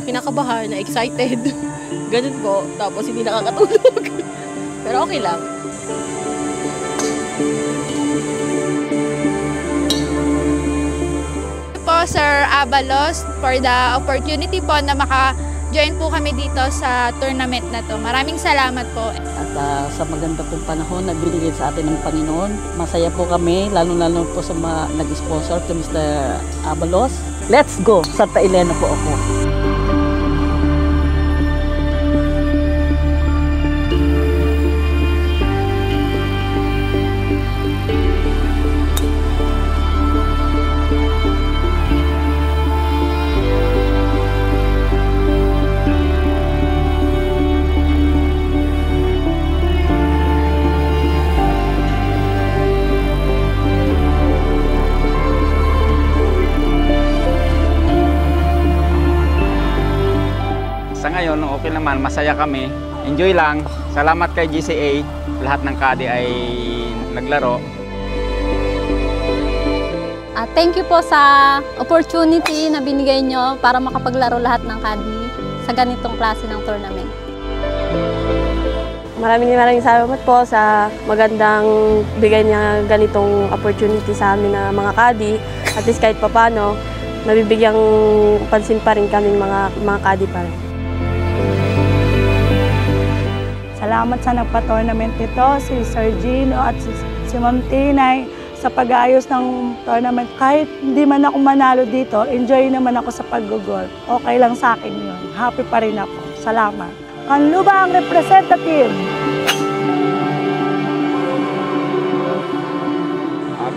kinakabahan, na excited. Ganun po. Tapos hindi nakakatulog. Pero okay lang. Po Sir Abalos for the opportunity po na maka-join po kami dito sa tournament na to. Maraming salamat po. At sa maganda pong panahon na binigay sa atin ng Panginoon, masaya po kami, lalo-lalo po sa mga nag-sponsor to Mr. Abalos. Let's go! Santa Elena po ako. Sa ngayon, okay naman, masaya kami. Enjoy lang. Salamat kay GCA. Lahat ng kadi ay naglaro. Thank you po sa opportunity na binigay nyo para makapaglaro lahat ng kadi sa ganitong klase ng tournament. Maraming salamat po sa magandang bigay niya ganitong opportunity sa amin na mga kadi. At least kahit papano, nabibigyang pansin pa rin kaming mga kadi pa rin. Salamat sa nagpa-tournament nito, si Sir Gino at si Ma'am Tinay sa pag-aayos ng tournament. Kahit hindi man ako manalo dito, enjoy naman ako sa pag-golf. Okay lang sa akin yun. Happy pa rin ako. Salamat. Kanlubang representative.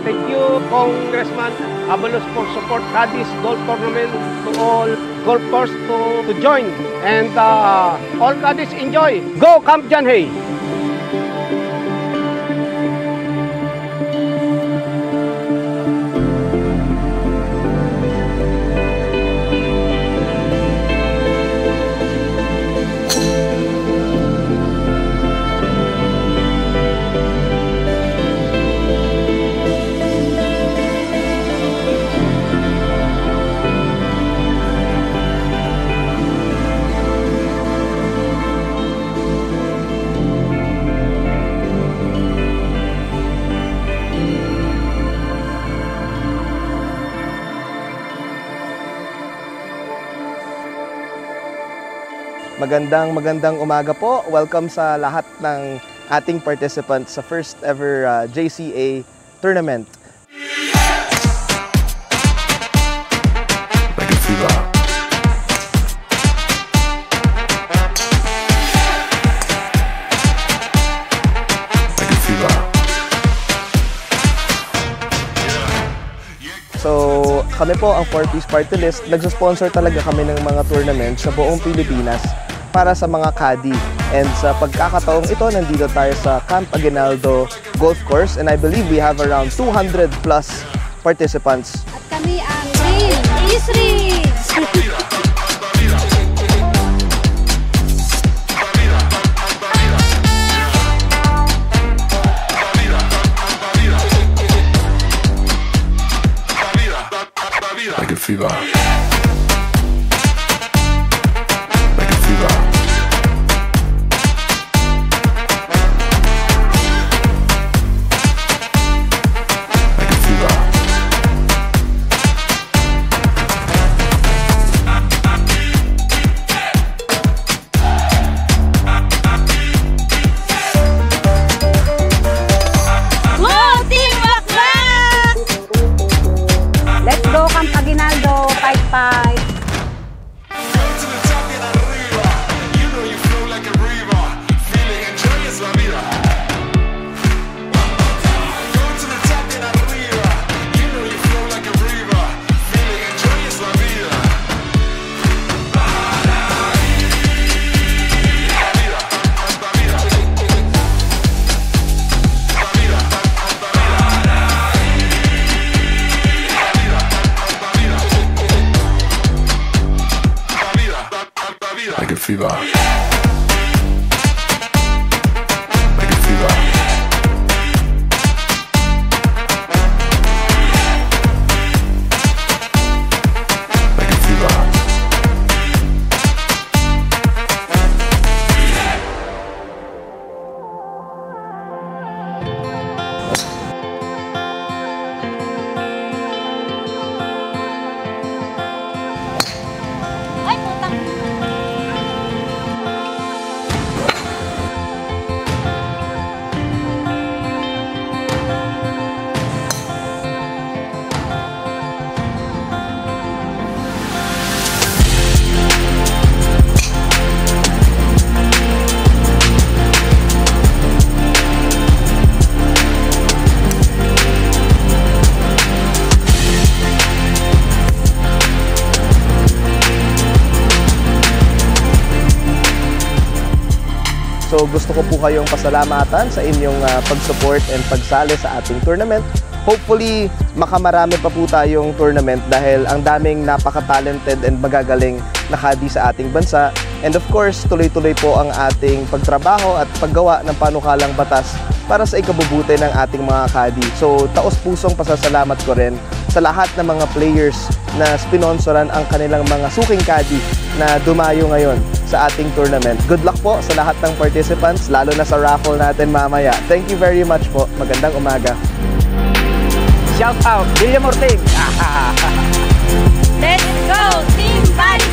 Thank you, Congressman Abalos, for support Cadiz Golf Tournament to all golfers to join. And all Cadiz enjoy. Go Camp John Hay! Magandang umaga po. Welcome sa lahat ng ating participants sa first ever JCA tournament. So, kami po ang 4-piece party list. Nagsusponsor talaga kami ng mga tournament sa buong Pilipinas para sa mga caddy. And sa pagkakataong ito, nandito tayo sa Camp Aguinaldo Golf Course. And I believe we have around 200 plus participants. At kami ang Team Eastridge! Like a fever. Like a fever. Like a fever. Like a fever. So gusto ko po kayong pasalamatan sa inyong pag-support and pagsali sa ating tournament. Hopefully, makamarami pa po tayong tournament dahil ang daming napaka-talented and magagaling na kadi sa ating bansa. And of course, tuloy-tuloy po ang ating pagtrabaho at paggawa ng panukalang batas para sa ikabubuti ng ating mga kadi. So, taos-pusong pasasalamat ko rin sa lahat ng mga players na sponsoran ang kanilang mga suking kadi na dumayo ngayon sa ating tournament. Good luck po sa lahat ng participants, lalo na sa raffle natin mamaya. Thank you very much po. Magandang umaga. Shout out, William Ortig! Let's go, Team Bali!